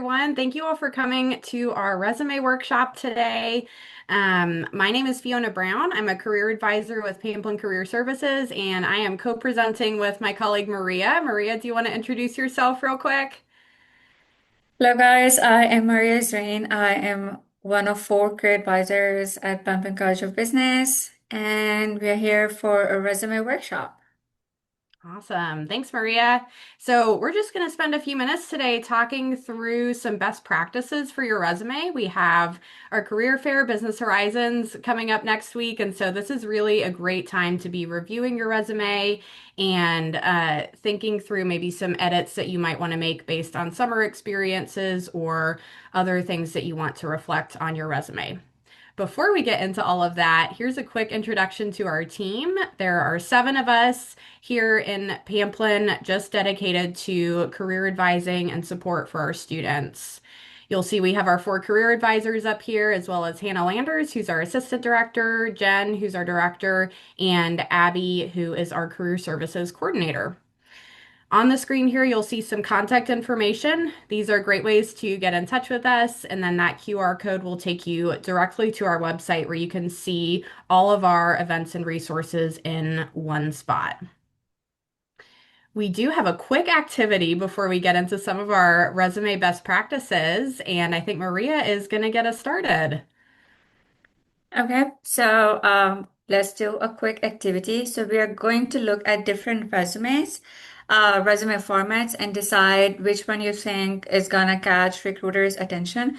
Everyone. Thank you all for coming to our resume workshop today. My name is Fiona Brown. I'm a career advisor with Pamplin Career Services, and I am co-presenting with my colleague Maria. Maria, do you want to introduce yourself real quick? Hello guys, I am Maria Zrain. I am one of four career advisors at Pamplin College of Business, and we are here for a resume workshop. Awesome. Thanks, Maria. So, we're just going to spend a few minutes today talking through some best practices for your resume. We have our career fair, Business Horizons, coming up next week. And so, this is really a great time to be reviewing your resume and thinking through maybe some edits that you might want to make based on summer experiences or other things that you want to reflect on your resume. Before we get into all of that, here's a quick introduction to our team. There are seven of us here in Pamplin, just dedicated to career advising and support for our students. You'll see we have our four career advisors up here, as well as Hannah Landers, who's our assistant director, Jen, who's our director, and Abby, who is our career services coordinator. On the screen here, you'll see some contact information. These are great ways to get in touch with us, and then that QR code will take you directly to our website where you can see all of our events and resources in one spot. We do have a quick activity before we get into some of our resume best practices, and I think Maria is going to get us started. Okay, so let's do a quick activity. So we are going to look at different resume formats, and decide which one you think is gonna catch recruiters' attention.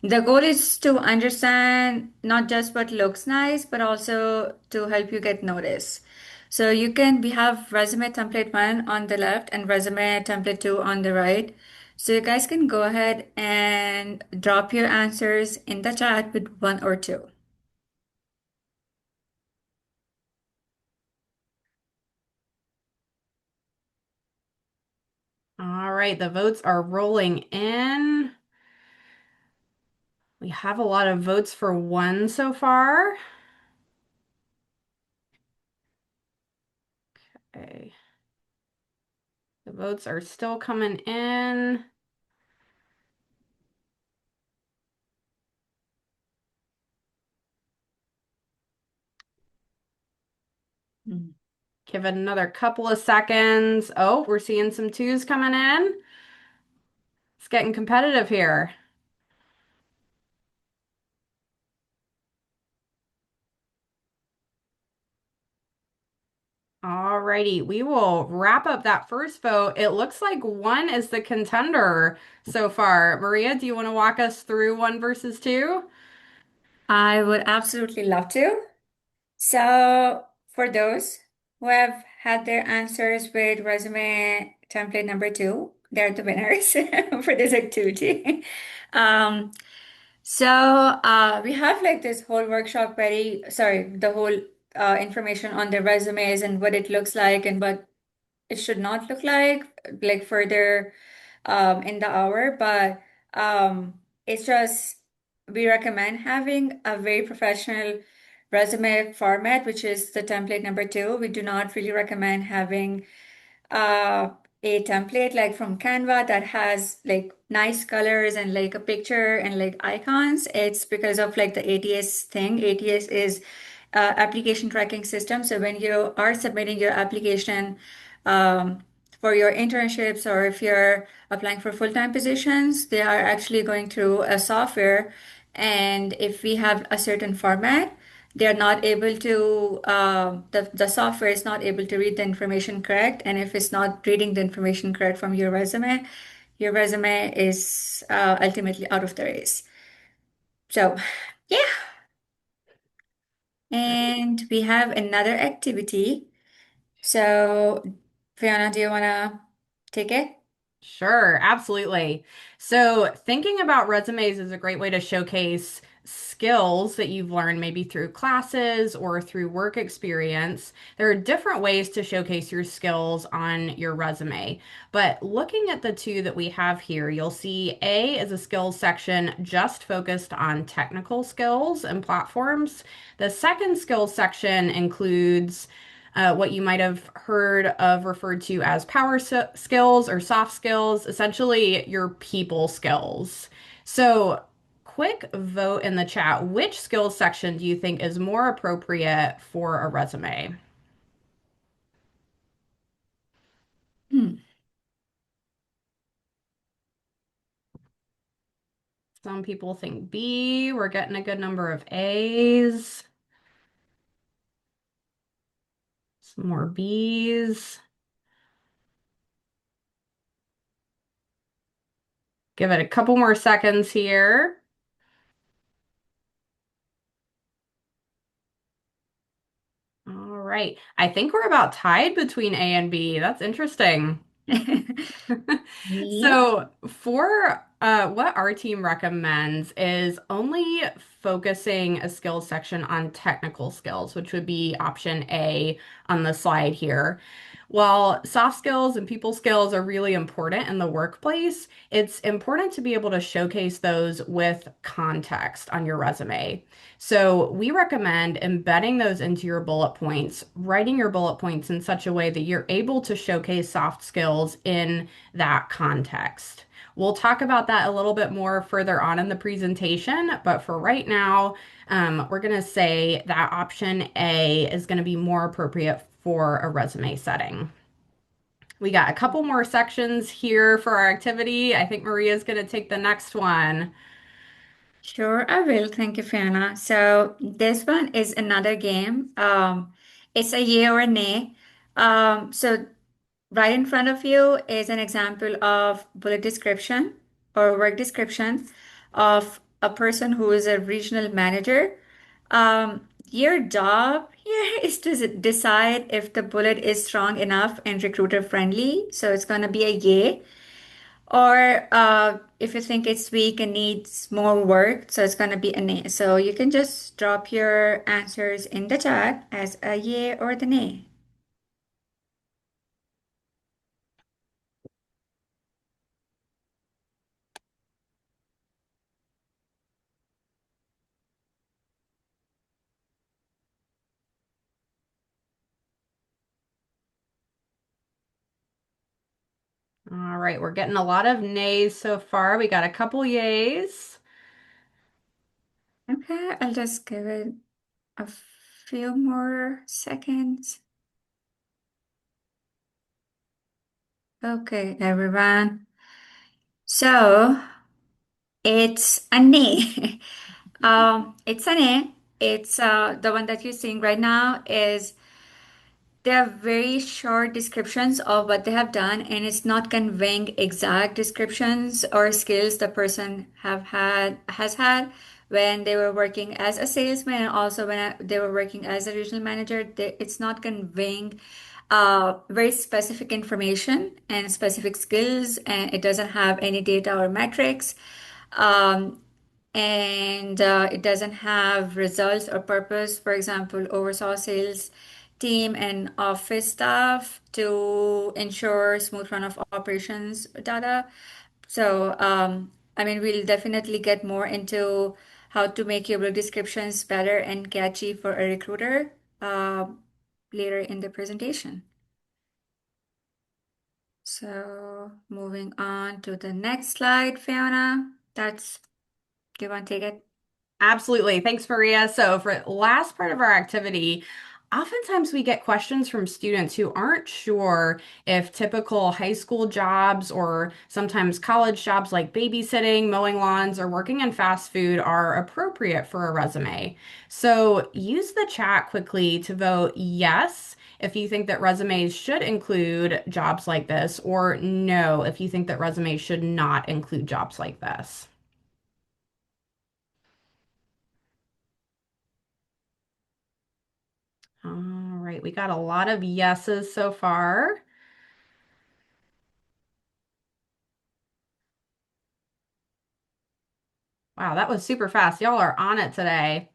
The goal is to understand not just what looks nice, but also to help you get noticed. So we have resume template one on the left and resume template two on the right. So you guys can go ahead and drop your answers in the chat with one or two. All right, the votes are rolling in. We have a lot of votes for one so far. Okay. The votes are still coming in. Give it another couple of seconds. Oh, we're seeing some twos coming in. It's getting competitive here. Alrighty, we will wrap up that first vote. It looks like one is the contender so far. Maria, do you want to walk us through one versus two? I would absolutely love to. So, for those who have had their answers with resume template number two, they're the winners for this activity. Um, we have like this whole workshop the whole information on the resumes and what it looks like and what it should not look like further in the hour, but it's just we recommend having a very professional resume format, which is the template number two. We do not really recommend having uh, a template like from Canva that has like nice colors and like a picture and like icons. It's because of like the ATS thing. ATS is application tracking system. So when you are submitting your application um, for your internships, or if you're applying for full-time positions, they are actually going through a software. And if we have a certain format, they're not able to the software is not able to read the information correct, and if it's not reading the information correct from your resume is ultimately out of the race. So yeah, and we have another activity. So Fiona, do you want to take it? Sure, absolutely. So, thinking about resumes is a great way to showcase skills that you've learned maybe through classes or through work experience. There are different ways to showcase your skills on your resume. But looking at the two that we have here, you'll see A is a skills section just focused on technical skills and platforms. The second skills section includes what you might have heard of referred to as skills or soft skills, essentially your people skills. So, quick vote in the chat. Which skills section do you think is more appropriate for a resume? Hmm. Some people think B. We're getting a good number of A's. Some more B's. Give it a couple more seconds here. All right. I think we're about tied between A and B. That's interesting. Me? So, for what our team recommends is only focusing a skills section on technical skills, which would be option A on the slide here. While soft skills and people skills are really important in the workplace, it's important to be able to showcase those with context on your resume. So, we recommend embedding those into your bullet points, writing your bullet points in such a way that you're able to showcase soft skills in that context. We'll talk about that a little bit more further on in the presentation, but for right now, we're going to say that option A is going to be more appropriate for a resume setting. We got a couple more sections here for our activity. I think Maria's going to take the next one. Sure, I will. Thank you, Fiona. So this one is another game. It's a yay or a nay. So right in front of you is an example of bullet description or work description of a person who is a regional manager. Your job here is to decide if the bullet is strong enough and recruiter friendly. So it's going to be a yay. Or if you think it's weak and needs more work, so it's going to be a nay. So you can just drop your answers in the chat as a yay or the nay. All right, we're getting a lot of nays so far. We got a couple yays. Okay, I'll just give it a few more seconds. Okay, everyone. So it's a nay. It's a nay. It's the one that you're seeing right now is they are very short descriptions of what they have done, and it's not conveying exact descriptions or skills the person has had when they were working as a salesman and also when they were working as a regional manager. It's not conveying very specific information and specific skills, and it doesn't have any data or metrics. Um, and it doesn't have results or purpose. For example, oversaw sales team and office staff to ensure smooth run of operations data. So, I mean, we'll definitely get more into how to make your blog descriptions better and catchy for a recruiter later in the presentation. So, moving on to the next slide, Fiona. Do you want to take it? Absolutely. Thanks, Maria. So, for the last part of our activity, oftentimes we get questions from students who aren't sure if typical high school jobs or sometimes college jobs like babysitting, mowing lawns, or working in fast food are appropriate for a resume. So, use the chat quickly to vote yes if you think that resumes should include jobs like this, or no if you think that resumes should not include jobs like this. All right, we got a lot of yeses so far. Wow, that was super fast. Y'all are on it today.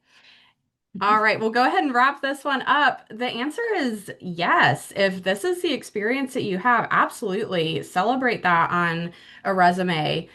All right, we'll go ahead and wrap this one up. The answer is yes. If this is the experience that you have, absolutely celebrate that on a resume.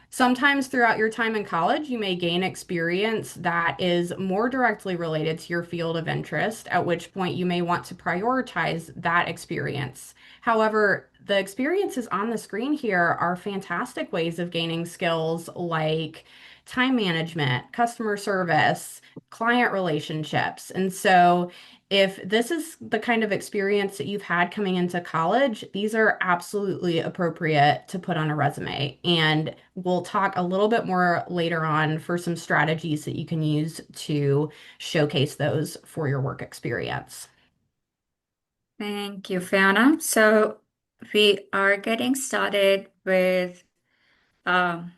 Sometimes throughout your time in college, you may gain experience that is more directly related to your field of interest, at which point you may want to prioritize that experience. However, the experiences on the screen here are fantastic ways of gaining skills like time management, customer service, client relationships. And so, if this is the kind of experience that you've had coming into college, these are absolutely appropriate to put on a resume. And we'll talk a little bit more later on for some strategies that you can use to showcase those for your work experience. Thank you, Fiona. So we are getting started um,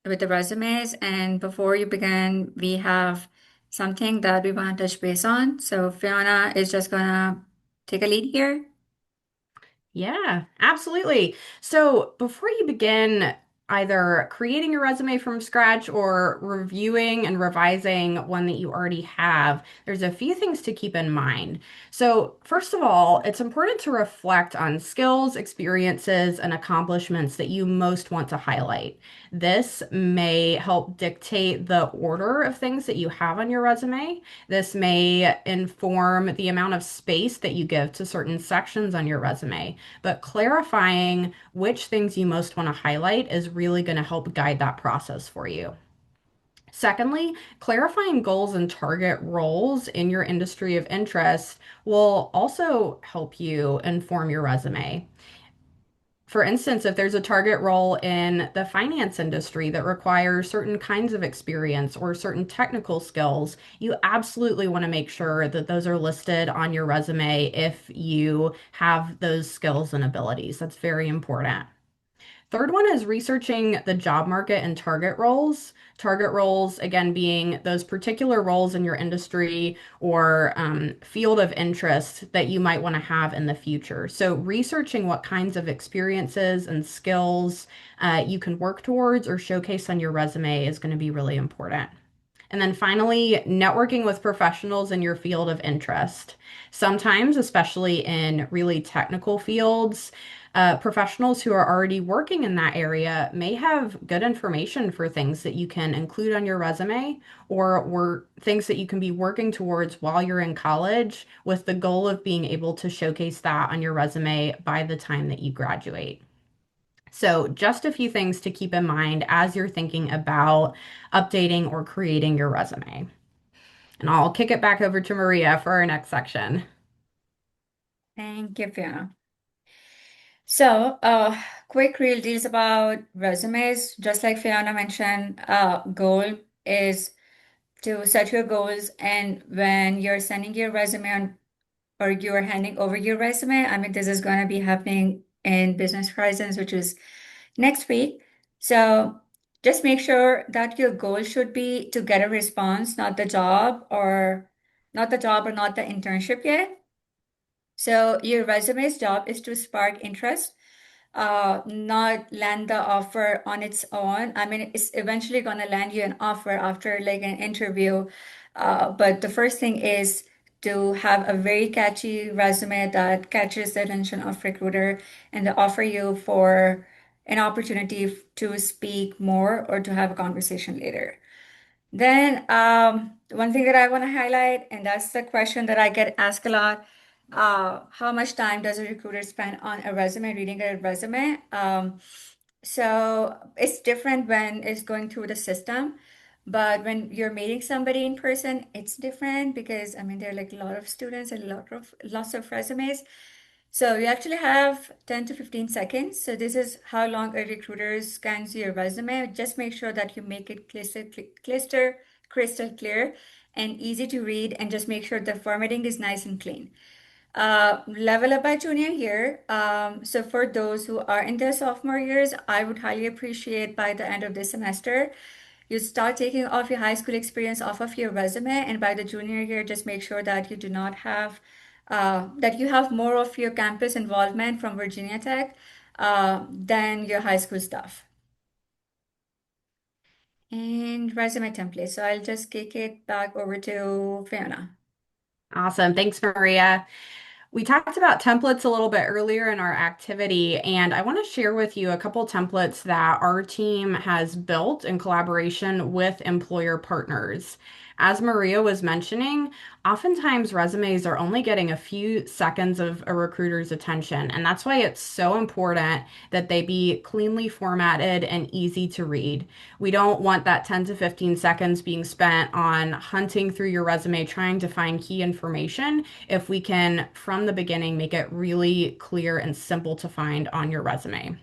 with the resumes, and before you begin, we have something that we want to touch base on. So Fiona is just gonna take a lead here. Yeah, absolutely. So before you begin either creating your resume from scratch or reviewing and revising one that you already have, there's a few things to keep in mind. So, first of all, it's important to reflect on skills, experiences, and accomplishments that you most want to highlight. This may help dictate the order of things that you have on your resume. This may inform the amount of space that you give to certain sections on your resume, but clarifying which things you most want to highlight is really going to help guide that process for you. Secondly, clarifying goals and target roles in your industry of interest will also help you inform your resume. For instance, if there's a target role in the finance industry that requires certain kinds of experience or certain technical skills, you absolutely want to make sure that those are listed on your resume if you have those skills and abilities. That's very important. Third one is researching the job market and target roles. Target roles, again, being those particular roles in your industry or field of interest that you might want to have in the future. So, researching what kinds of experiences and skills you can work towards or showcase on your resume is going to be really important. And then finally, networking with professionals in your field of interest. Sometimes, especially in really technical fields, professionals who are already working in that area may have good information for things that you can include on your resume or things that you can be working towards while you're in college with the goal of being able to showcase that on your resume by the time that you graduate. So, just a few things to keep in mind as you're thinking about updating or creating your resume. And I'll kick it back over to Maria for our next section. Thank you, Fiona. So, quick real deals about resumes. Just like Fiona mentioned, goal is to set your goals, and when you're sending your resume on or you're handing over your resume, I mean, this is going to be happening in Business Horizons, which is next week. So just make sure that your goal should be to get a response, not the job or not the internship yet. So your resume's job is to spark interest, not land the offer on its own. I mean, it's eventually going to land you an offer after like an interview. But the first thing is to have a very catchy resume that catches the attention of recruiter and they offer you for an opportunity to speak more or to have a conversation later. Then, one thing that I want to highlight, and that's the question that I get asked a lot, how much time does a recruiter spend on a resume, reading a resume? So it's different when it's going through the system, but when you're meeting somebody in person, it's different because I mean there are like a lot of students and lots of resumes. So you actually have 10 to 15 seconds. So this is how long a recruiter scans your resume. Just make sure that you make it crystal clear and easy to read, and just make sure the formatting is nice and clean. Level up by junior year. So for those who are in their sophomore years, I would highly appreciate by the end of this semester, you start taking off your high school experience off of your resume, and by the junior year, just make sure that you do not have that you have more of your campus involvement from Virginia Tech than your high school stuff. And resume template. So I'll just kick it back over to Fiona. Awesome. Thanks, Maria. We talked about templates a little bit earlier in our activity, and I want to share with you a couple templates that our team has built in collaboration with employer partners. As Maria was mentioning, oftentimes resumes are only getting a few seconds of a recruiter's attention, and that's why it's so important that they be cleanly formatted and easy to read. We don't want that 10 to 15 seconds being spent on hunting through your resume trying to find key information if we can, from the beginning, make it really clear and simple to find on your resume.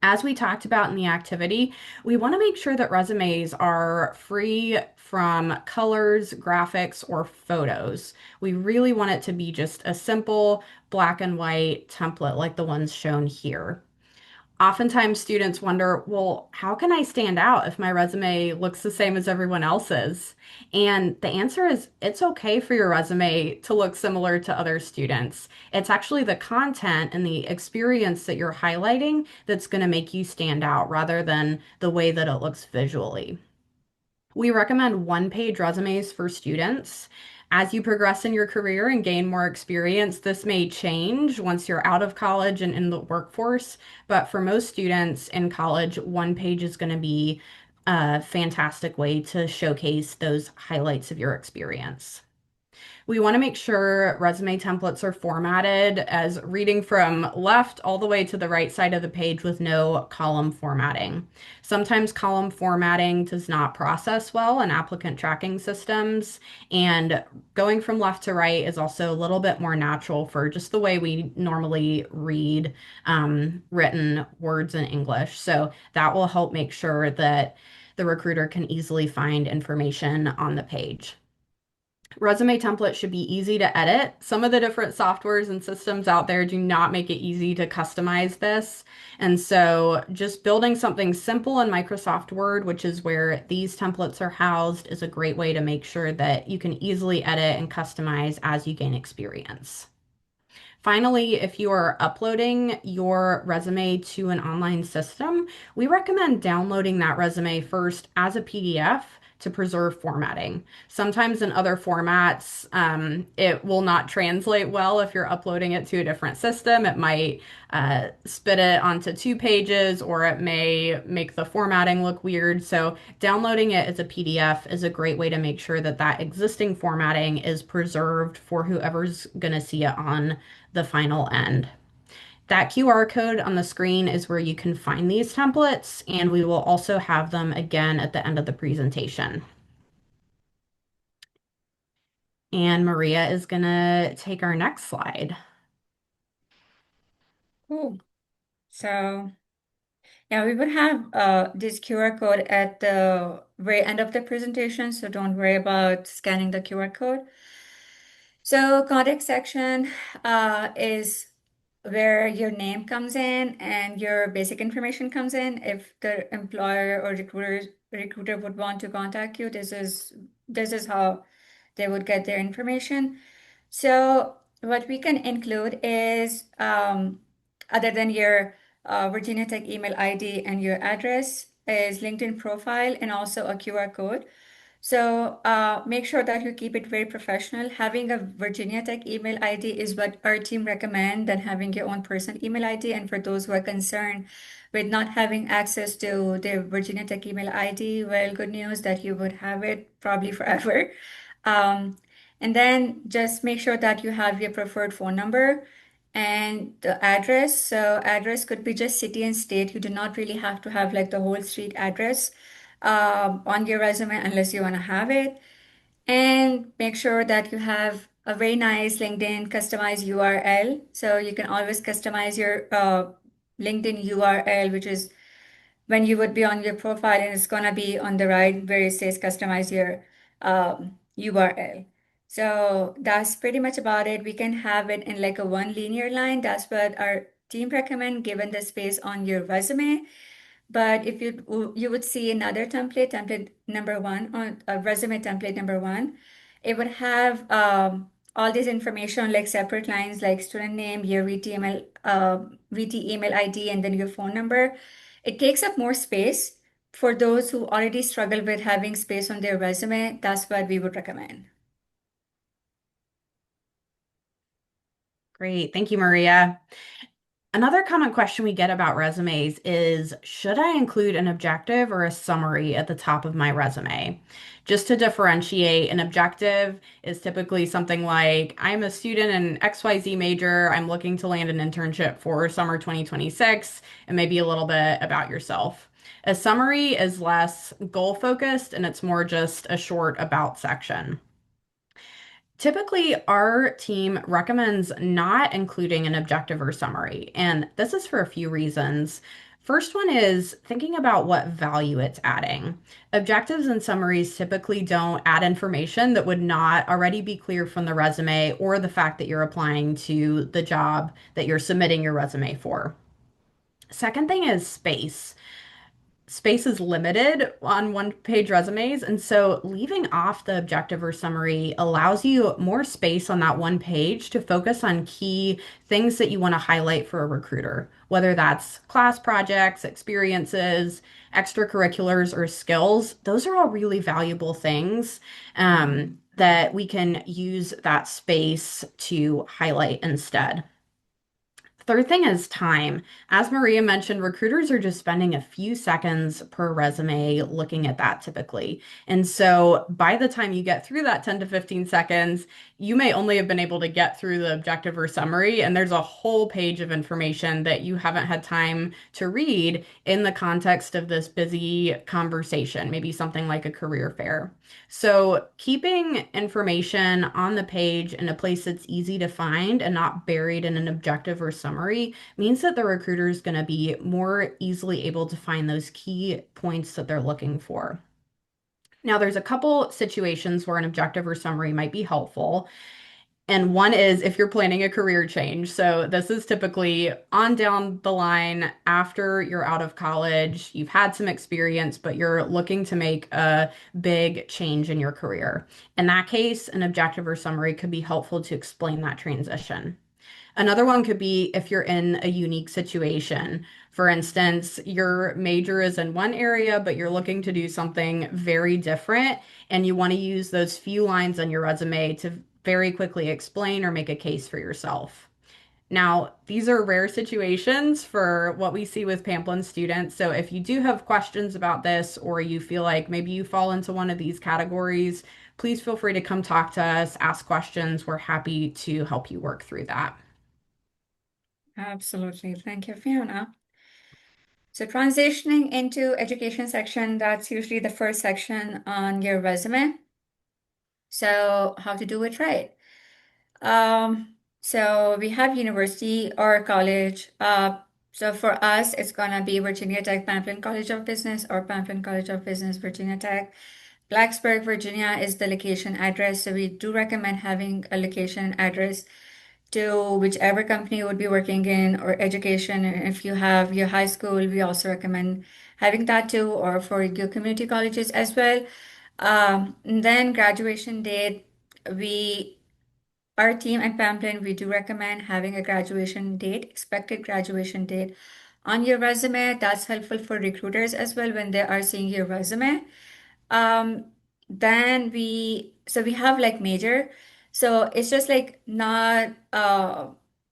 As we talked about in the activity, we want to make sure that resumes are free from colors, graphics, or photos. We really want it to be just a simple black and white template like the ones shown here. Oftentimes, students wonder, well, how can I stand out if my resume looks the same as everyone else's? And the answer is it's okay for your resume to look similar to other students. It's actually the content and the experience that you're highlighting that's going to make you stand out rather than the way that it looks visually. We recommend one-page resumes for students. As you progress in your career and gain more experience, this may change once you're out of college and in the workforce. But for most students in college, one page is going to be a fantastic way to showcase those highlights of your experience. We want to make sure resume templates are formatted as reading from left all the way to the right side of the page with no column formatting. Sometimes column formatting does not process well in applicant tracking systems, and going from left to right is also a little bit more natural for just the way we normally read written words in English. So that will help make sure that the recruiter can easily find information on the page. Resume templates should be easy to edit. Some of the different softwares and systems out there do not make it easy to customize this. And so just building something simple in Microsoft Word, which is where these templates are housed, is a great way to make sure that you can easily edit and customize as you gain experience. Finally, if you are uploading your resume to an online system, we recommend downloading that resume first as a PDF to preserve formatting. Sometimes in other formats, it will not translate well if you're uploading it to a different system. It might spit it onto two pages, or it may make the formatting look weird. So downloading it as a PDF is a great way to make sure that that existing formatting is preserved for whoever's going to see it on the final end. That QR code on the screen is where you can find these templates, and we will also have them again at the end of the presentation. And Maria is going to take our next slide. Cool. So yeah, we would have this QR code at the very end of the presentation, so don't worry about scanning the QR code. So contact section is where your name comes in and your basic information comes in. If the employer or recruiter would want to contact you, this is how they would get their information. So what we can include is other than your Virginia Tech email ID and your address is LinkedIn profile and also a QR code. So make sure that you keep it very professional. Having a Virginia Tech email ID is what our team recommend than having your own personal email ID. And for those who are concerned with not having access to their Virginia Tech email ID, well, good news that you would have it probably forever. Um, and then just make sure that you have your preferred phone number and the address. So address could be just city and state. You do not really have to have like the whole street address on your resume unless you want to have it. And make sure that you have a very nice LinkedIn customized URL. So you can always customize your LinkedIn URL, which is when you would be on your profile and it's gonna be on the right where it says customize your URL. So that's pretty much about it. We can have it in like a one linear line. That's what our team recommend given the space on your resume. But if you would see another template, template number one on resume template number one, it would have all this information like separate lines like student name, your VT email ID, and then your phone number. It takes up more space. For those who already struggle with having space on their resume, that's what we would recommend. Great. Thank you, Maria. Another common question we get about resumes is, should I include an objective or a summary at the top of my resume? Just to differentiate, an objective is typically something like, I'm a student in XYZ major, I'm looking to land an internship for summer 2026, and maybe a little bit about yourself. A summary is less goal focused and it's more just a short about section. Typically, our team recommends not including an objective or summary, and this is for a few reasons. First one is thinking about what value it's adding. Objectives and summaries typically don't add information that would not already be clear from the resume or the fact that you're applying to the job that you're submitting your resume for. Second thing is space is limited on one page resumes. And so leaving off the objective or summary allows you more space on that one page to focus on key things that you want to highlight for a recruiter, whether that's class projects, experiences, extracurriculars, or skills. Those are all really valuable things. That we can use that space to highlight instead. Third thing is time. As Maria mentioned, recruiters are just spending a few seconds per resume looking at that typically. And so by the time you get through that 10 to 15 seconds, you may only have been able to get through the objective or summary, and there's a whole page of information that you haven't had time to read in the context of this busy conversation, maybe something like a career fair. So, keeping information on the page in a place that's easy to find and not buried in an objective or summary means that the recruiter is going to be more easily able to find those key points that they're looking for. Now, there's a couple situations where an objective or summary might be helpful. And one is if you're planning a career change. So this is typically on down the line after you're out of college, you've had some experience, but you're looking to make a big change in your career. In that case, an objective or summary could be helpful to explain that transition. Another one could be if you're in a unique situation. For instance, your major is in one area, but you're looking to do something very different, and you want to use those few lines on your resume to very quickly explain or make a case for yourself. Now, these are rare situations for what we see with Pamplin students. So if you do have questions about this, or you feel like maybe you fall into one of these categories, please feel free to come talk to us, ask questions. We're happy to help you work through that. Absolutely. Thank you, Fiona. So transitioning into education section, that's usually the first section on your resume. So how to do it right. So we have university or college. So for us, it's gonna be Virginia Tech Pamplin College of Business or Pamplin College of Business, Virginia Tech. Blacksburg, Virginia is the location address. So we do recommend having a location address to whichever company you would be working in or education. And if you have your high school, we also recommend having that too, or for your community colleges as well. And then graduation date, we our team at Pamplin, we do recommend having a graduation date, expected graduation date on your resume. That's helpful for recruiters as well when they are seeing your resume. Um, then we have like major. So it's just like not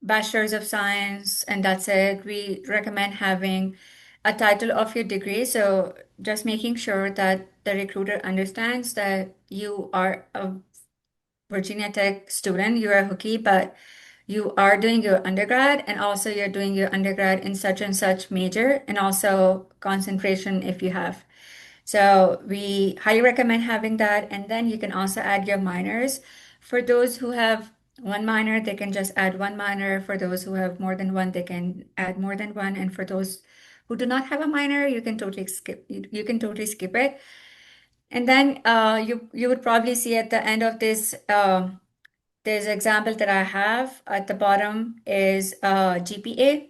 bachelor's of science and that's it. We recommend having a title of your degree. So just making sure that the recruiter understands that you are a Virginia Tech student, you're a Hokie, but you are doing your undergrad and also you're doing your undergrad in such and such major and also concentration if you have. So we highly recommend having that. And then you can also add your minors. For those who have one minor, they can just add one minor. For those who have more than one, they can add more than one. And for those who do not have a minor, you can totally skip. You can totally skip it. And then you would probably see at the end of this there's an example that I have at the bottom is GPA.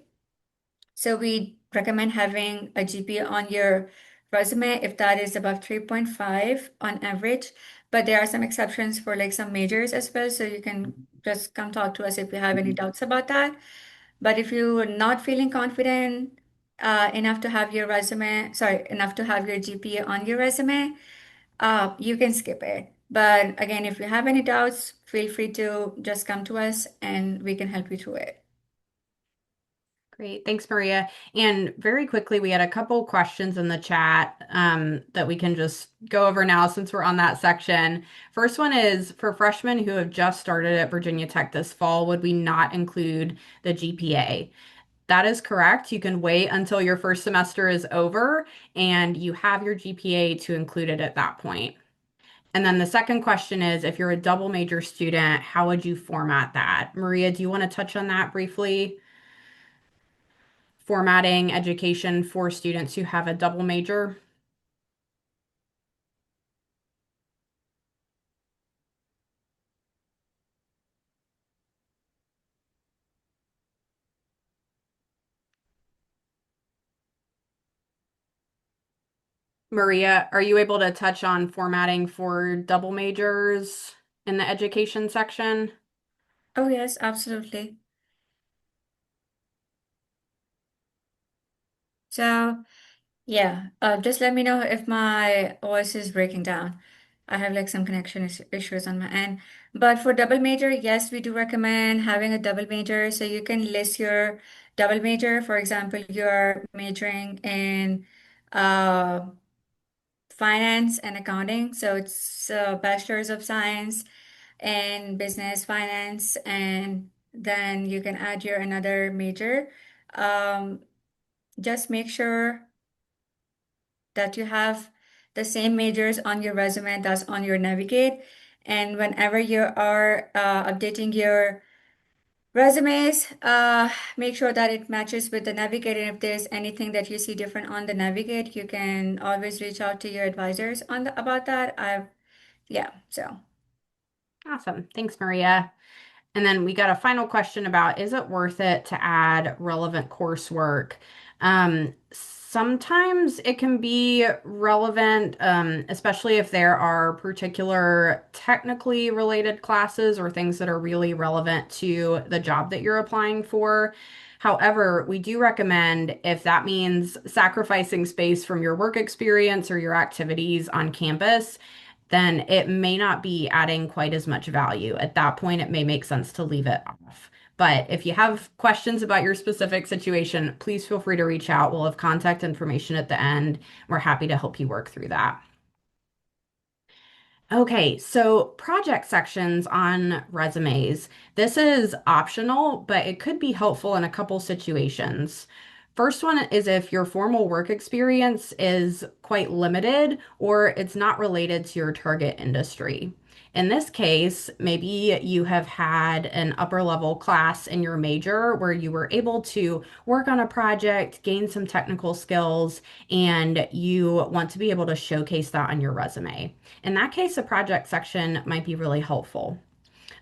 So we recommend having a GPA on your resume if that is above 3.5 on average. But there are some exceptions for like some majors as well. So you can just come talk to us if you have any doubts about that. But if you're not feeling confident enough to have enough to have your GPA on your resume, you can skip it. But again, if you have any doubts, feel free to just come to us and we can help you through it. Great. Thanks, Maria. And very quickly, we had a couple questions in the chat that we can just go over now since we're on that section. First one is for freshmen who have just started at Virginia Tech this fall, would we not include the GPA? That is correct. You can wait until your first semester is over and you have your GPA to include it at that point. And then the second question is if you're a double major student, how would you format that? Maria, do you want to touch on that briefly? Formatting education for students who have a double major. Maria, are you able to touch on formatting for double majors in the education section? Oh, yes, absolutely. So, yeah, just let me know if my voice is breaking down. I have like some connection issues on my end. But for double major, yes, we do recommend having a double major. So you can list your double major. For example, you're majoring in uh, finance and accounting. So it's a bachelor's of science in business finance, and then you can add your another major. Um, just make sure that you have the same majors on your resume that's on your Navigate. And whenever you are updating your resumes, make sure that it matches with the Navigate. And if there's anything that you see different on the Navigate, you can always reach out to your advisors on about that. Yeah, so. Awesome. Thanks, Maria. And then we got a final question about is it worth it to add relevant coursework? Sometimes it can be relevant, especially if there are particular technically related classes or things that are really relevant to the job that you're applying for. However, we do recommend if that means sacrificing space from your work experience or your activities on campus, then it may not be adding quite as much value. At that point, it may make sense to leave it off. But if you have questions about your specific situation, please feel free to reach out. We'll have contact information at the end. We're happy to help you work through that. Okay, so project sections on resumes. This is optional, but it could be helpful in a couple situations. First one is if your formal work experience is quite limited or it's not related to your target industry. In this case, maybe you have had an upper level class in your major where you were able to work on a project, gain some technical skills, and you want to be able to showcase that on your resume. In that case, a project section might be really helpful.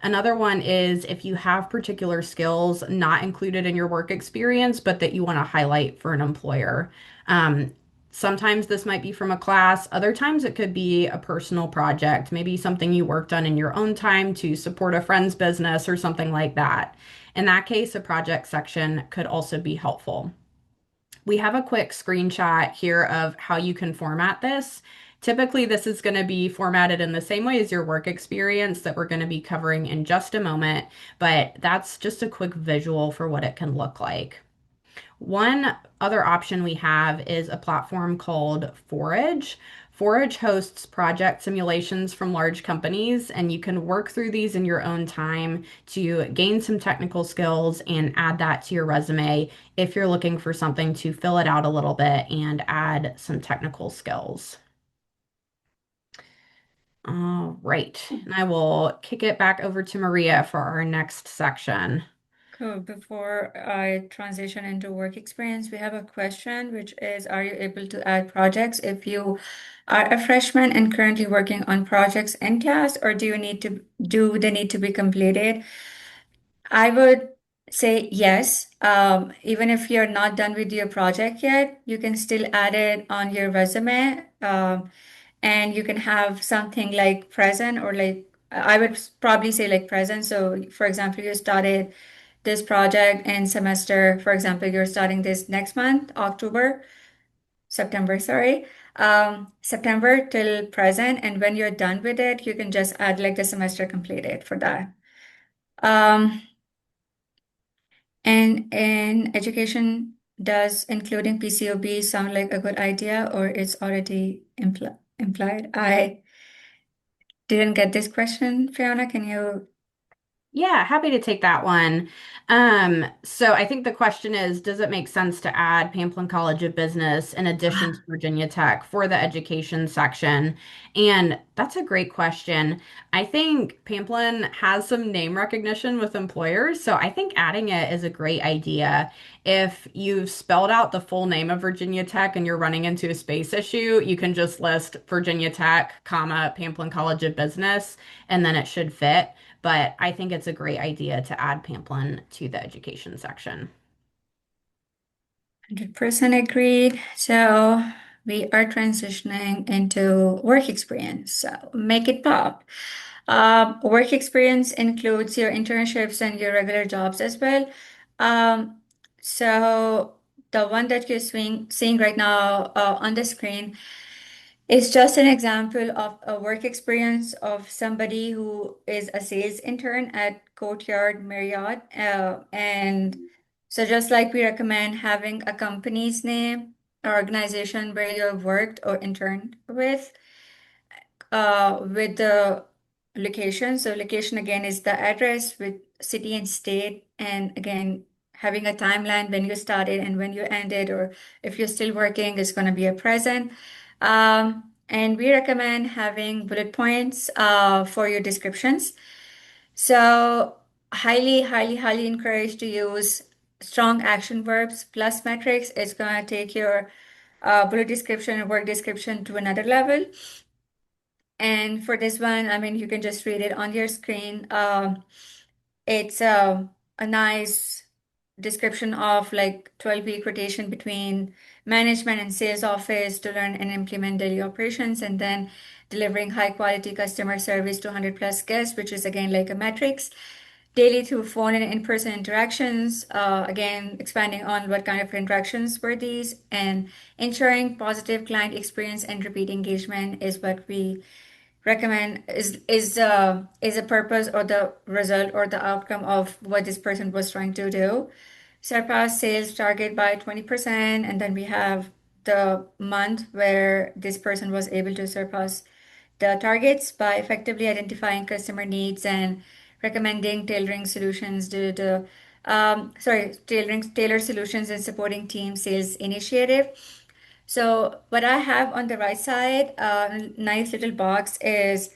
Another one is if you have particular skills not included in your work experience, but that you want to highlight for an employer. Um, Sometimes this might be from a class, other times it could be a personal project, maybe something you worked on in your own time to support a friend's business or something like that. In that case, a project section could also be helpful. We have a quick screenshot here of how you can format this. Typically, this is going to be formatted in the same way as your work experience that we're going to be covering in just a moment, but that's just a quick visual for what it can look like. One other option we have is a platform called Forage. Forage hosts project simulations from large companies, and you can work through these in your own time to gain some technical skills and add that to your resume if you're looking for something to fill it out a little bit and add some technical skills. All right, and I will kick it back over to Maria for our next section. Cool. Before I transition into work experience, we have a question, which is, are you able to add projects if you are a freshman and currently working on projects in class, or do they need to be completed? I would say yes. Even if you're not done with your project yet, you can still add it on your resume. And you can have something like present, or like I would probably say like present. So, for example, you started this project in semester, for example, you're starting this next month, September, sorry. September till present, and when you're done with it, you can just add like the semester completed for that. Um, and in education, does including PCOB sound like a good idea, or it's already implied? I didn't get this question, Fiona. Can you? Yeah, happy to take that one. So I think the question is, does it make sense to add Pamplin College of Business in addition to Virginia Tech for the education section? And that's a great question. I think Pamplin has some name recognition with employers, so I think adding it is a great idea. If you've spelled out the full name of Virginia Tech and you're running into a space issue, you can just list Virginia Tech, comma, Pamplin College of Business, and then it should fit. But I think it's a great idea to add Pamplin to the education section. 100% agreed. So we are transitioning into work experience. So make it pop. Work experience includes your internships and your regular jobs as well. Um, so the one that you're seeing right now on the screen it's just an example of a work experience of somebody who is a sales intern at Courtyard Marriott. And so, just like we recommend having a company's name or organization where you have worked or interned with the location. So, location again is the address with city and state. And again, having a timeline when you started and when you ended, or if you're still working, is going to be a present. And we recommend having bullet points for your descriptions. So, highly encouraged to use strong action verbs plus metrics. It's going to take your bullet description and work description to another level. And for this one, I mean, you can just read it on your screen. It's a nice description of like 12-week rotation between management and sales office to learn and implement daily operations, and then delivering high quality customer service to 100 plus guests, which is again like a metrics. Daily through phone and in-person interactions, again, expanding on what kind of interactions were these, and ensuring positive client experience and repeat engagement is what we recommend is a purpose or the result or the outcome of what this person was trying to do. Surpass sales target by 20%, and then we have the month where this person was able to surpass the targets by effectively identifying customer needs and recommending tailoring solutions to the tailored solutions and supporting team sales initiative. So what I have on the right side, nice little box is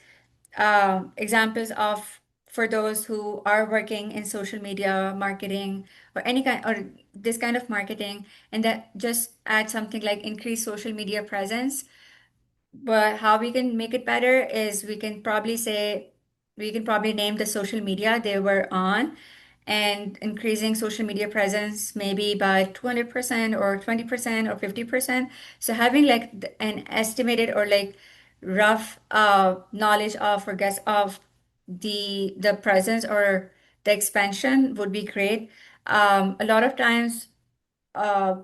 examples of for those who are working in social media marketing or any kind or this kind of marketing, and that just add something like increase social media presence. But how we can make it better is we can probably name the social media they were on and increasing social media presence maybe by 200% or 20% or 50%. So having like an estimated or like rough knowledge of or guess of the presence or the expansion would be great. A lot of times uh,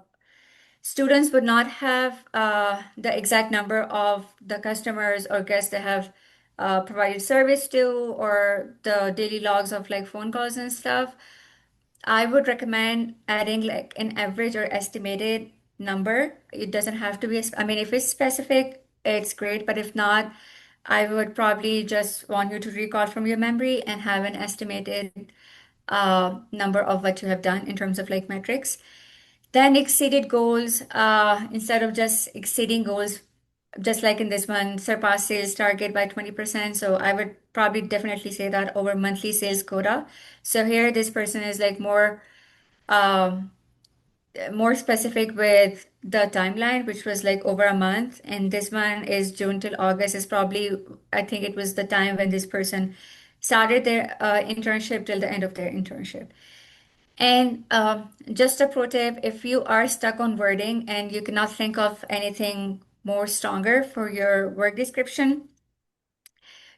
students would not have the exact number of the customers or guests they have provided service to or the daily logs of like phone calls and stuff. I would recommend adding like an average or estimated number. It doesn't have to be, I mean, if it's specific, it's great, but if not, I would probably just want you to recall from your memory and have an estimated number of what you have done in terms of like metrics. Then exceeded goals, instead of just exceeding goals, just like in this one, surpass sales target by 20%. So I would probably definitely say that over monthly sales quota. So here, this person is like um, more specific with the timeline, which was like over a month. And this one is June till August is probably, I think it was the time when this person started their internship till the end of their internship. And just a pro tip, if you are stuck on wording and you cannot think of anything more stronger for your work description,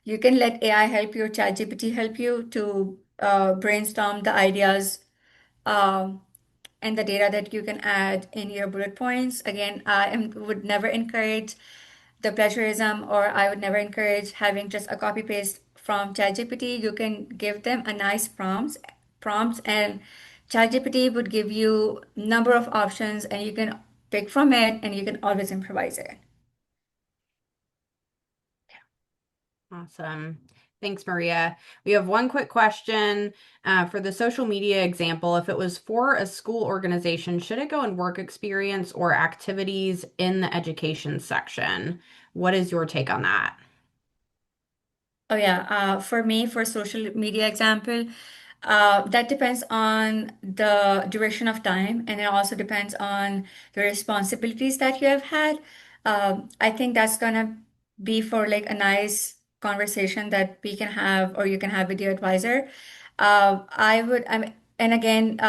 you can let AI help you or ChatGPT help you to brainstorm the ideas um, and the data that you can add in your bullet points. Again, would never encourage the plagiarism, or I would never encourage having just a copy paste from ChatGPT. You can give them a nice prompts, and ChatGPT would give you number of options, and you can pick from it, and you can always improvise it. Awesome. Thanks, Maria. We have one quick question for the social media example. If it was for a school organization, should it go in work experience or activities in the education section? What is your take on that? Oh yeah, for me, for social media example, that depends on the duration of time, and it also depends on the responsibilities that you have had. I think that's gonna be for like a nice conversation that we can have, or you can have with your advisor. And again,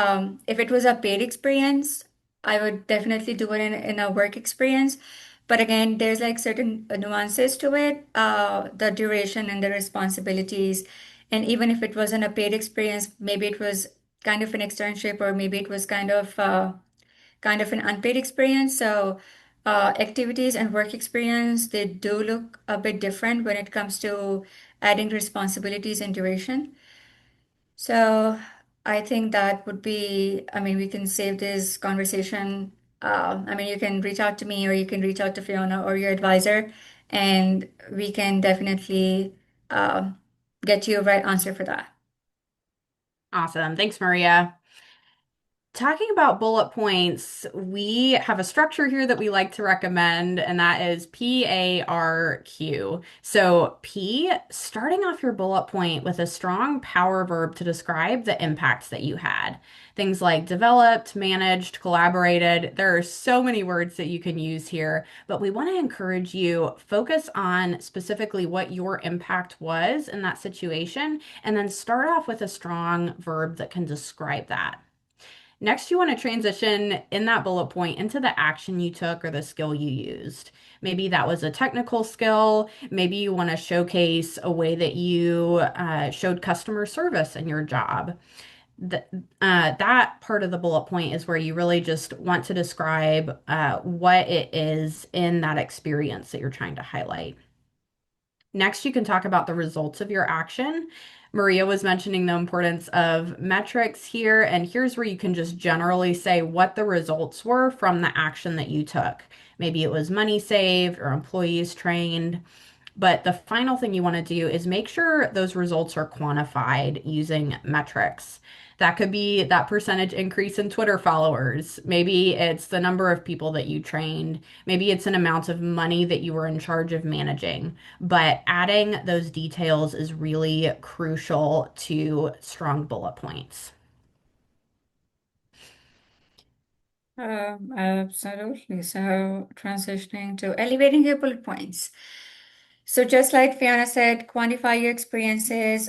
if it was a paid experience, I would definitely do it in a work experience. But again, there's like certain nuances to it, the duration and the responsibilities. And even if it wasn't a paid experience, maybe it was kind of an externship, or maybe it was kind of an unpaid experience. So activities and work experience, they do look a bit different when it comes to adding responsibilities and duration. So I think that would be, I mean, we can save this conversation. I mean, you can reach out to me, or you can reach out to Fiona or your advisor, and we can definitely um, get you a right answer for that. Awesome. Thanks, Maria. Talking about bullet points, we have a structure here that we like to recommend, and that is PARQ. So, P, starting off your bullet point with a strong power verb to describe the impacts that you had. Things like developed, managed, collaborated. There are so many words that you can use here, but we want to encourage you focus on specifically what your impact was in that situation, and then start off with a strong verb that can describe that. Next, you want to transition in that bullet point into the action you took or the skill you used. Maybe that was a technical skill. Maybe you want to showcase a way that you showed customer service in your job. Th that part of the bullet point is where you really just want to describe what it is in that experience that you're trying to highlight. Next, you can talk about the results of your action. Maria was mentioning the importance of metrics here, and here's where you can just generally say what the results were from the action that you took. Maybe it was money saved or employees trained. But the final thing you want to do is make sure those results are quantified using metrics. That could be that percentage increase in Twitter followers. Maybe it's the number of people that you trained. Maybe it's an amount of money that you were in charge of managing. But adding those details is really crucial to strong bullet points. Absolutely. So transitioning to elevating your bullet points. So just like Fiona said, quantify your experiences.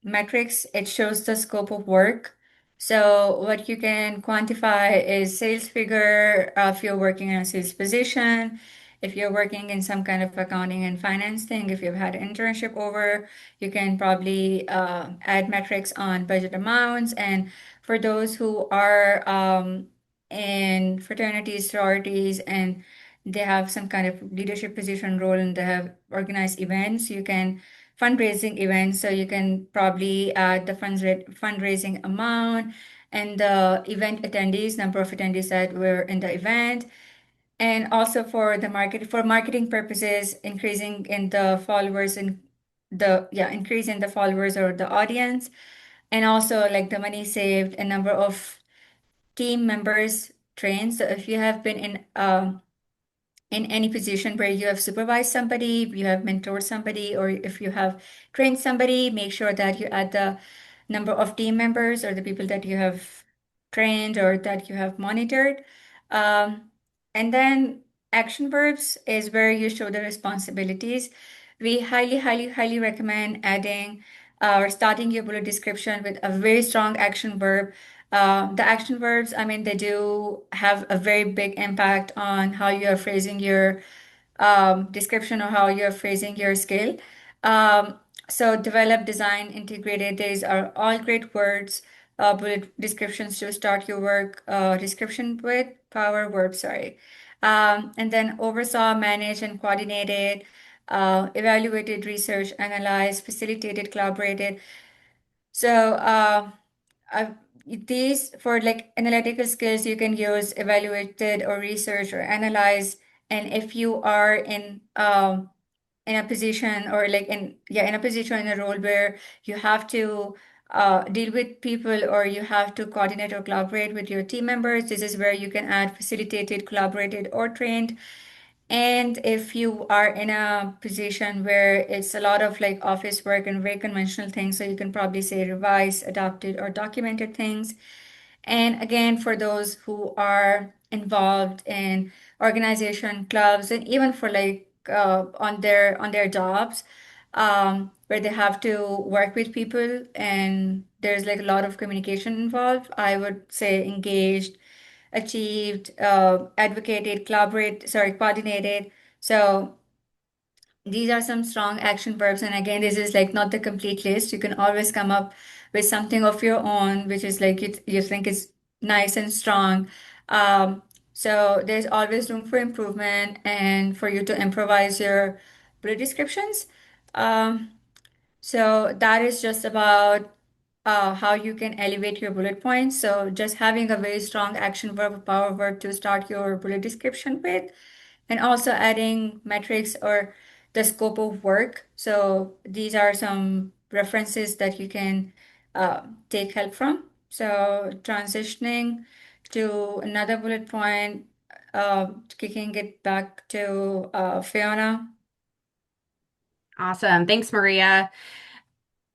Metrics, it shows the scope of work. So what you can quantify is sales figure, if you're working in a sales position, if you're working in some kind of accounting and finance thing, if you've had an internship over, you can probably add metrics on budget amounts. And for those who are in fraternities, sororities, and they have some kind of leadership position role, and they have organized events. You can fundraising events, so you can probably add the fundraising amount and the event attendees, number of attendees that were in the event, and also for the marketing purposes, increasing in the followers and the yeah increase in the followers or the audience, and also like the money saved and number of team members trained. So if you have been in any position where you have supervised somebody, you have mentored somebody, or if you have trained somebody, make sure that you add the number of team members or the people that you have trained or that you have monitored. Um, and then action verbs is where you show the responsibilities. We highly, highly, highly recommend adding or starting your bullet description with a very strong action verb. The action verbs, I mean, they do have a very big impact on how you are phrasing your description or how you're phrasing your skill. Um, so develop, design, integrated, these are all great words, bullet descriptions to start your work description with power verb, sorry. And then oversaw, managed, and coordinated, evaluated, research, analyzed, facilitated, collaborated. So uh, these for like analytical skills, you can use evaluated or research or analyze. And if you are in a position or like in yeah in a position in a role where you have to deal with people or you have to coordinate or collaborate with your team members, this is where you can add facilitated, collaborated, or trained. And if you are in a position where it's a lot of like office work and very conventional things, so you can probably say revised, adapted, or documented things. And again, for those who are involved in organization, clubs, and even for like on their jobs, where they have to work with people and there's like a lot of communication involved, I would say engaged, achieved, advocated, coordinated. So these are some strong action verbs. And again, this is like not the complete list. You can always come up with something of your own, which is like you think is nice and strong. Um, so there's always room for improvement and for you to improvise your bullet descriptions. Um, so that is just about how you can elevate your bullet points. So just having a very strong action verb, power verb to start your bullet description with, and also adding metrics or the scope of work. So these are some references that you can take help from. So transitioning to another bullet point, kicking it back to Fiona. Awesome. Thanks, Maria.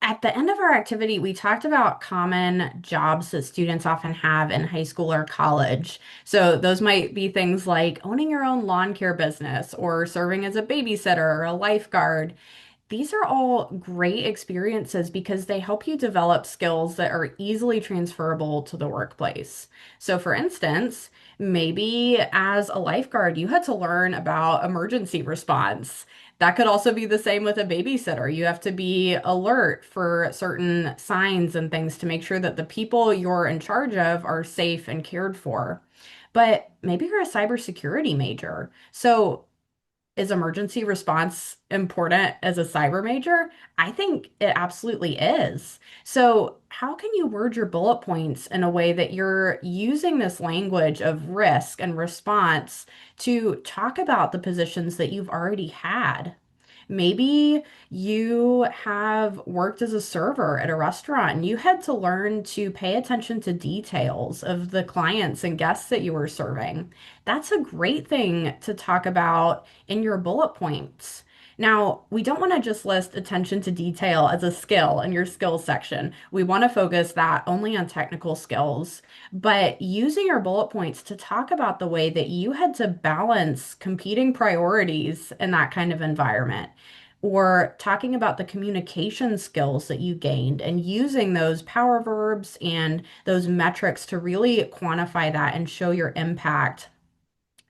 At the end of our activity, we talked about common jobs that students often have in high school or college. So, those might be things like owning your own lawn care business or serving as a babysitter or a lifeguard. These are all great experiences because they help you develop skills that are easily transferable to the workplace. So, for instance, maybe as a lifeguard, you had to learn about emergency response. That could also be the same with a babysitter. You have to be alert for certain signs and things to make sure that the people you're in charge of are safe and cared for. But maybe you're a cybersecurity major. So, is emergency response important as a cyber major? I think it absolutely is. So, how can you word your bullet points in a way that you're using this language of risk and response to talk about the positions that you've already had? Maybe you have worked as a server at a restaurant and you had to learn to pay attention to details of the clients and guests that you were serving. That's a great thing to talk about in your bullet points. Now, we don't want to just list attention to detail as a skill in your skills section. We want to focus that only on technical skills, but using your bullet points to talk about the way that you had to balance competing priorities in that kind of environment, or talking about the communication skills that you gained and using those power verbs and those metrics to really quantify that and show your impact.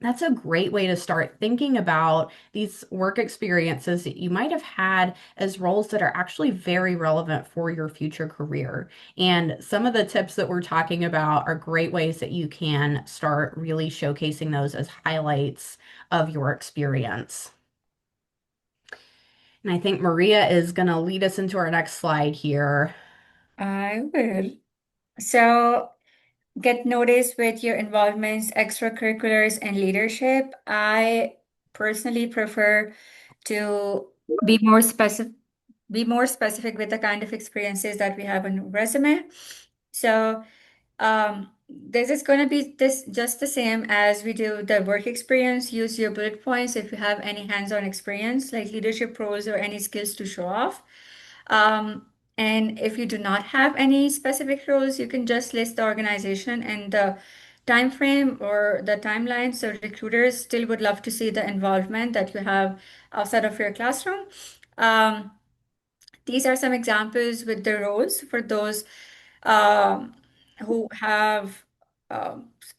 That's a great way to start thinking about these work experiences that you might have had as roles that are actually very relevant for your future career. And some of the tips that we're talking about are great ways that you can start really showcasing those as highlights of your experience. And I think Maria is going to lead us into our next slide here. I will. So get noticed with your involvements, extracurriculars, and leadership. I personally prefer to be more specific with the kind of experiences that we have on resume. So this is going to be this just the same as we do the work experience. Use your bullet points if you have any hands-on experience, like leadership roles or any skills to show off. Um, and if you do not have any specific roles, you can just list the organization and the time frame or the timeline. So recruiters still would love to see the involvement that you have outside of your classroom. Um, these are some examples with the roles for those um, who have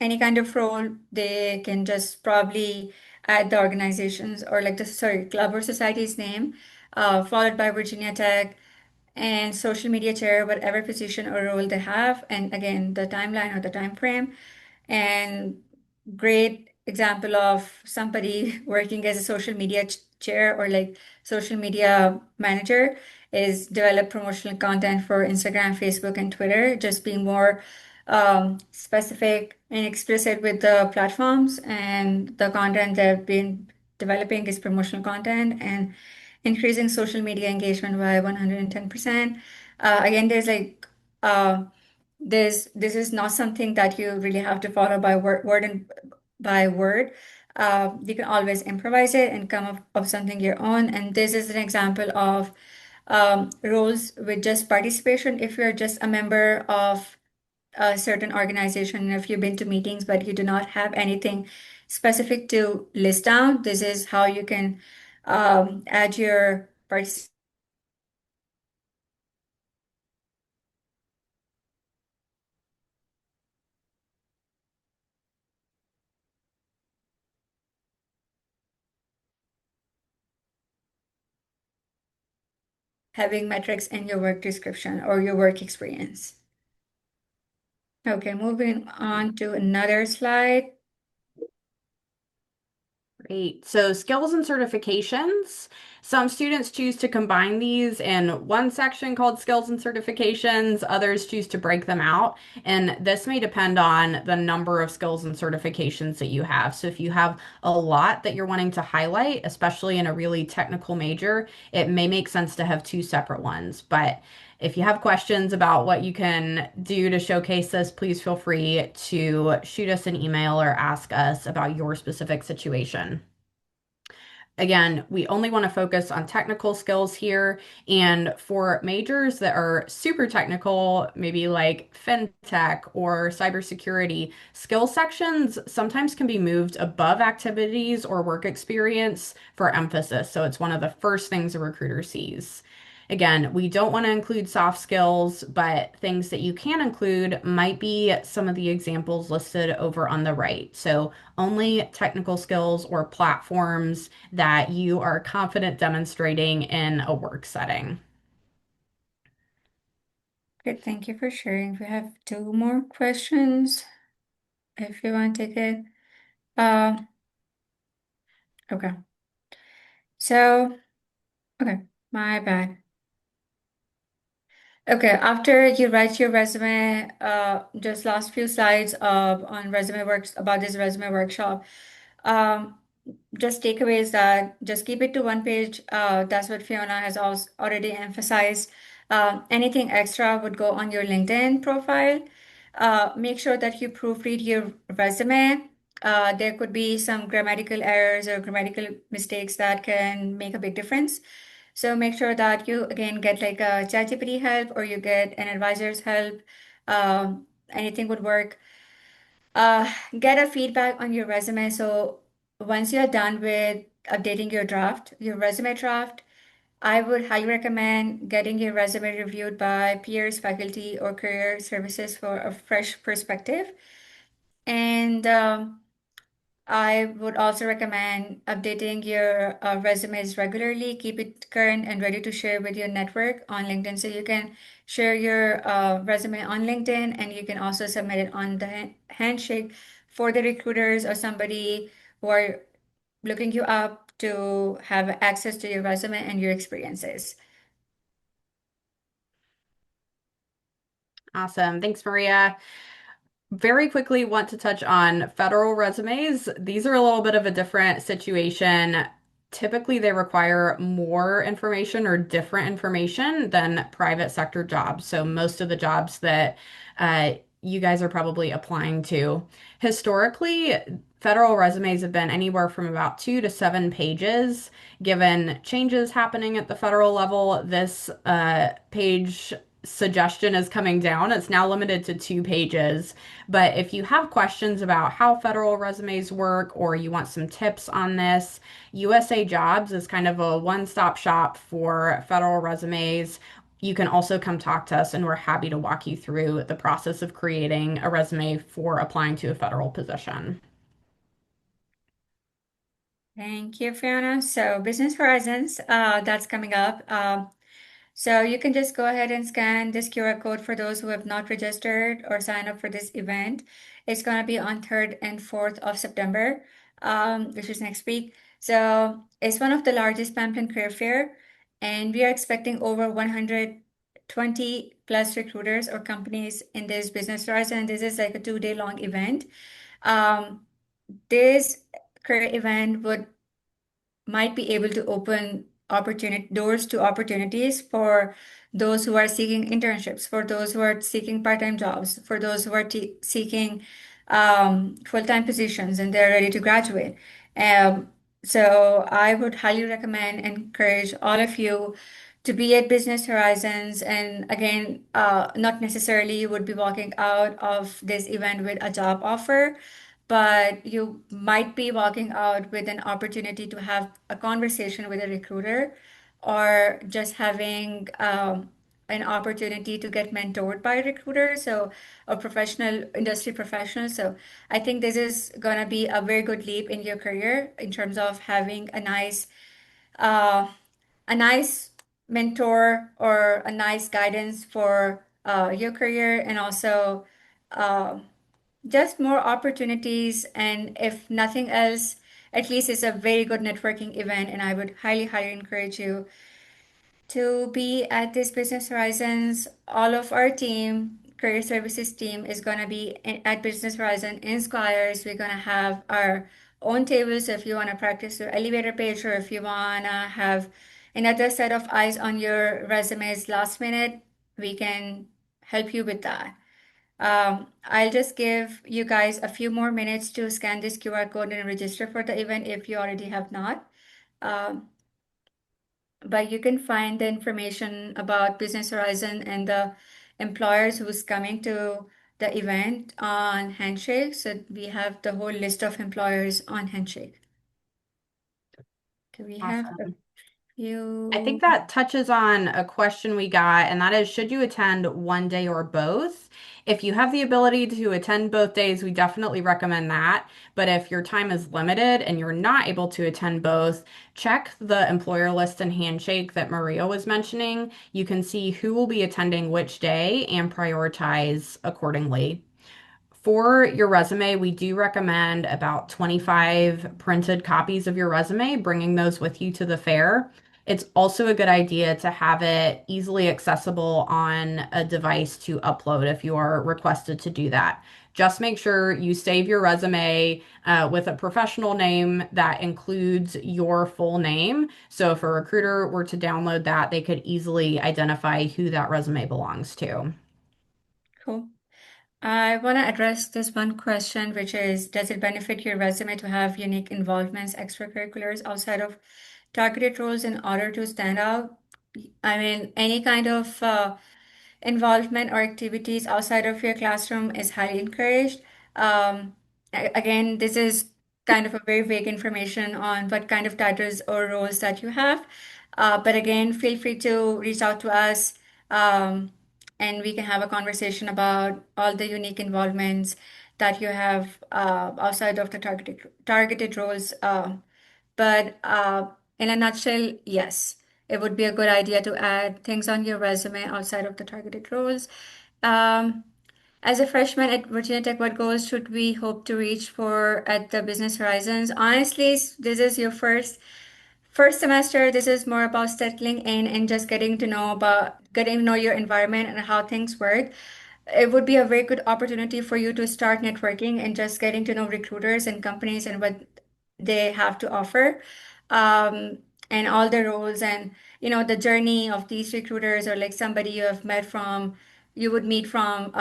any kind of role. They can just probably add the organizations or like the sorry club or society's name, followed by Virginia Tech and social media chair, whatever position or role they have, and again the timeline or the time frame, and grade example of somebody working as a social media chair or like social media manager is develop promotional content for Instagram, Facebook, and Twitter, just being more specific and explicit with the platforms and the content they've been developing is promotional content and increasing social media engagement by 110%. Again, uh, this is not something that you really have to follow by word and by word. You can always improvise it and come up with something your own. And this is an example of roles with just participation. If you're just a member of a certain organization, if you've been to meetings but you do not have anything specific to list down, this is how you can add your participation. Having metrics in your work description or your work experience. Okay, moving on to another slide. Great. So skills and certifications. Some students choose to combine these in one section called skills and certifications. Others choose to break them out. And this may depend on the number of skills and certifications that you have. So if you have a lot that you're wanting to highlight, especially in a really technical major, it may make sense to have two separate ones. But if you have questions about what you can do to showcase this, please feel free to shoot us an email or ask us about your specific situation. Again, we only want to focus on technical skills here. And for majors that are super technical, maybe like fintech or cybersecurity, skill sections sometimes can be moved above activities or work experience for emphasis. So it's one of the first things a recruiter sees. Again, we don't want to include soft skills, but things that you can include might be some of the examples listed over on the right. So only technical skills or platforms that you are confident demonstrating in a work setting. Great, thank you for sharing. We have two more questions if you want to take it. Uh, okay. So, okay, my bad. Okay, after you write your resume, just last few slides on resume works about this resume workshop. Um, just takeaways that just keep it to one page. That's what Fiona has also already emphasized. Anything extra would go on your LinkedIn profile. Make sure that you proofread your resume. There could be some grammatical errors or grammatical mistakes that can make a big difference. So make sure that you again get like a ChatGPT help or you get an advisor's help. Anything would work. Get a feedback on your resume. So once you're done with updating your resume draft, I would highly recommend getting your resume reviewed by peers, faculty, or career services for a fresh perspective. And I would also recommend updating your resumes regularly. Keep it current and ready to share with your network on LinkedIn. So you can share your resume on LinkedIn and you can also submit it on the handshake for the recruiters or somebody who are looking you up to have access to your resume and your experiences. Awesome. Thanks, Maria. Very quickly want to touch on federal resumes. These are a little bit of a different situation. Typically, they require more information or different information than private sector jobs. So, most of the jobs that you guys are probably applying to. Historically, federal resumes have been anywhere from about 2 to 7 pages. Given changes happening at the federal level, this page suggestion is coming down. It's now limited to 2 pages. But if you have questions about how federal resumes work or you want some tips on this, USA Jobs is kind of a one-stop shop for federal resumes. You can also come talk to us, and we're happy to walk you through the process of creating a resume for applying to a federal position. Thank you, Fiona. So Business Horizons, that's coming up. So you can just go ahead and scan this QR code for those who have not registered or signed up for this event. It's going to be on 3rd and 4th of September. which is next week. So it's one of the largest Pamplin career fair, and we are expecting over 120 plus recruiters or companies in this business horizon. And this is like a 2 day long event. Um, this career event would might be able to open opportunity doors to opportunities for those who are seeking internships, for those who are seeking part-time jobs, for those who are seeking full-time positions and they're ready to graduate. Um, so I would highly recommend and encourage all of you to be at Business Horizons. And again, not necessarily you would be walking out of this event with a job offer, but you might be walking out with an opportunity to have a conversation with a recruiter or just having an opportunity to get mentored by a recruiter, so a professional industry professional. So I think this is going to be a very good leap in your career in terms of having uh, a nice mentor or a nice guidance for your career, and also uh, just more opportunities. And if nothing else, at least it's a very good networking event. And I would highly, highly encourage you to be at this Business Horizons. All of our team, career services team, is going to be at Business Horizon in Squires. We're going to have our own tables. So if you want to practice your elevator pitch, or if you want to have another set of eyes on your resumes last minute, we can help you with that. I'll just give you guys a few more minutes to scan this QR code and register for the event if you already have not. Um, but you can find the information about Business Horizon and the employers who's coming to the event on Handshake. So we have the whole list of employers on Handshake. Do we have a Awesome. I think few? that touches on a question we got, and that is, should you attend one day or both? If you have the ability to attend both days, we definitely recommend that. But if your time is limited and you're not able to attend both, check the employer list and Handshake that Maria was mentioning. You can see who will be attending which day and prioritize accordingly. For your resume, we do recommend about 25 printed copies of your resume, bringing those with you to the fair. It's also a good idea to have it easily accessible on a device to upload if you are requested to do that. Just make sure you save your resume with a professional name that includes your full name. So if a recruiter were to download that, they could easily identify who that resume belongs to. Cool. I want to address this one question, which is, does it benefit your resume to have unique involvements, extracurriculars outside of targeted roles in order to stand out? I mean, any kind of involvement or activities outside of your classroom is highly encouraged. Again, this is kind of a very vague information on what kind of titles or roles that you have. But again, feel free to reach out to us, um, and we can have a conversation about all the unique involvements that you have outside of the targeted roles. But in a nutshell, yes, it would be a good idea to add things on your resume outside of the targeted roles. Um, as a freshman at Virginia Tech, what goals should we hope to reach for at the Business Horizons? Honestly, this is your first semester. This is more about settling in and just getting to know your environment and how things work. It would be a very good opportunity for you to start networking and just getting to know recruiters and companies and what they have to offer, um, and all the roles, and the journey of these recruiters, or like somebody you would meet from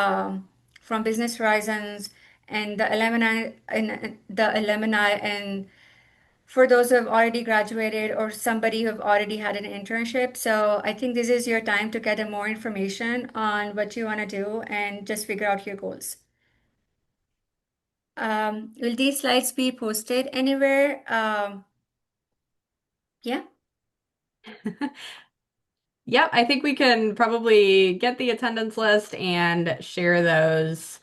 Business Horizons, and the alumni and for those who have already graduated or somebody who have already had an internship. So I think this is your time to get more information on what you want to do and just figure out your goals. Will these slides be posted anywhere? Yeah, Yep, I think we can probably get the attendance list and share those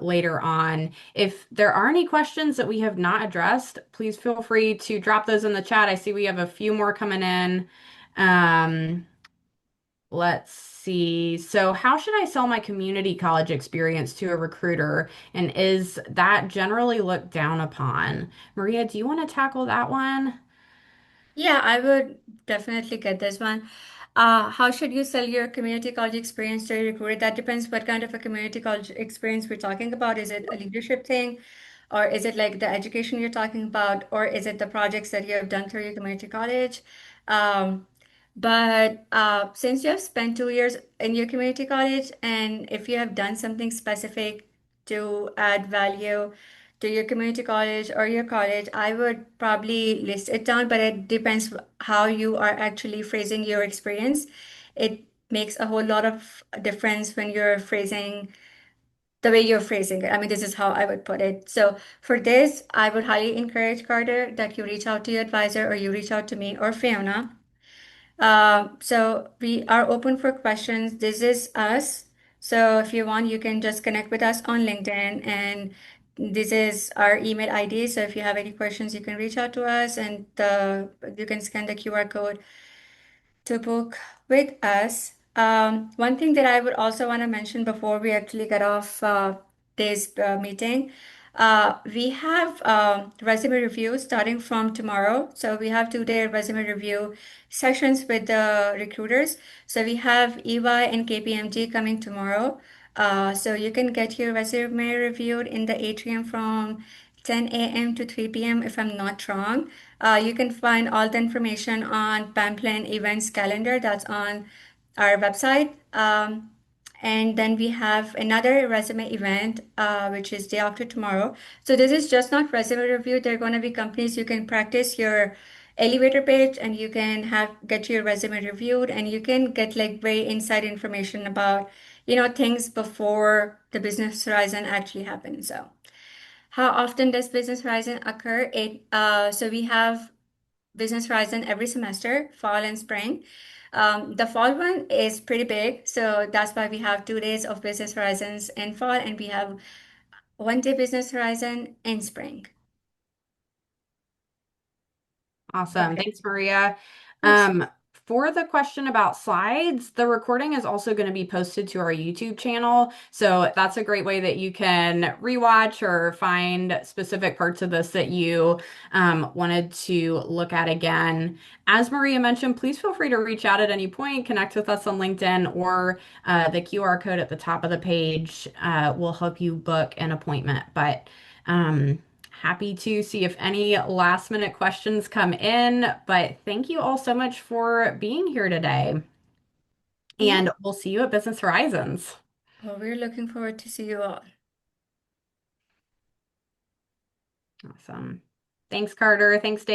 later on. If there are any questions that we have not addressed, please feel free to drop those in the chat. I see we have a few more coming in. Um, Let's see. So, how should I sell my community college experience to a recruiter? And is that generally looked down upon? Maria, do you want to tackle that one? Yeah, I would definitely get this one. How should you sell your community college experience to a recruiter? That depends what kind of a community college experience we're talking about. Is it a leadership thing, or is it like the education you're talking about, or is it the projects that you have done through your community college? Um, but since you have spent 2 years in your community college, and if you have done something specific to add value to your community college or your college, I would probably list it down, but it depends how you are actually phrasing your experience. It makes a whole lot of difference when you're phrasing the way you're phrasing it. I mean, this is how I would put it. So for this, I would highly encourage Carter that you reach out to your advisor or you reach out to me or Fiona. So we are open for questions. This is us. So if you want, you can just connect with us on LinkedIn, and this is our email ID. So if you have any questions, you can reach out to us, and you can scan the QR code to book with us. One thing that I would also want to mention before we actually get off this meeting, we have resume reviews starting from tomorrow. So we have 2-day resume review sessions with the recruiters. So we have EY and KPMG coming tomorrow. So you can get your resume reviewed in the atrium from 10 a.m. to 3 p.m. if I'm not wrong. You can find all the information on Pamplin events calendar that's on our website. And then we have another resume event, which is day after tomorrow. So this is just not resume review. There are going to be companies you can practice your elevator pitch, and you can have get your resume reviewed, and you can get like very inside information about, things before the business horizon actually happens. So how often does Business Horizon occur? So we have Business Horizon every semester, fall and spring. The fall one is pretty big, so that's why we have 2 days of Business Horizons in fall, and we have 1 day Business Horizon in spring. Awesome. Okay. Thanks, Maria. Of course. Um, for the question about slides, the recording is also going to be posted to our YouTube channel. So that's a great way that you can rewatch or find specific parts of this that you wanted to look at again. As Maria mentioned, please feel free to reach out at any point, connect with us on LinkedIn, or the QR code at the top of the page will help you book an appointment. But happy to see if any last minute questions come in, but thank you all so much for being here today. Yeah. And we'll see you at Business Horizons. Well, we're looking forward to see you all. Awesome. Thanks, Carter. Thanks, Dave.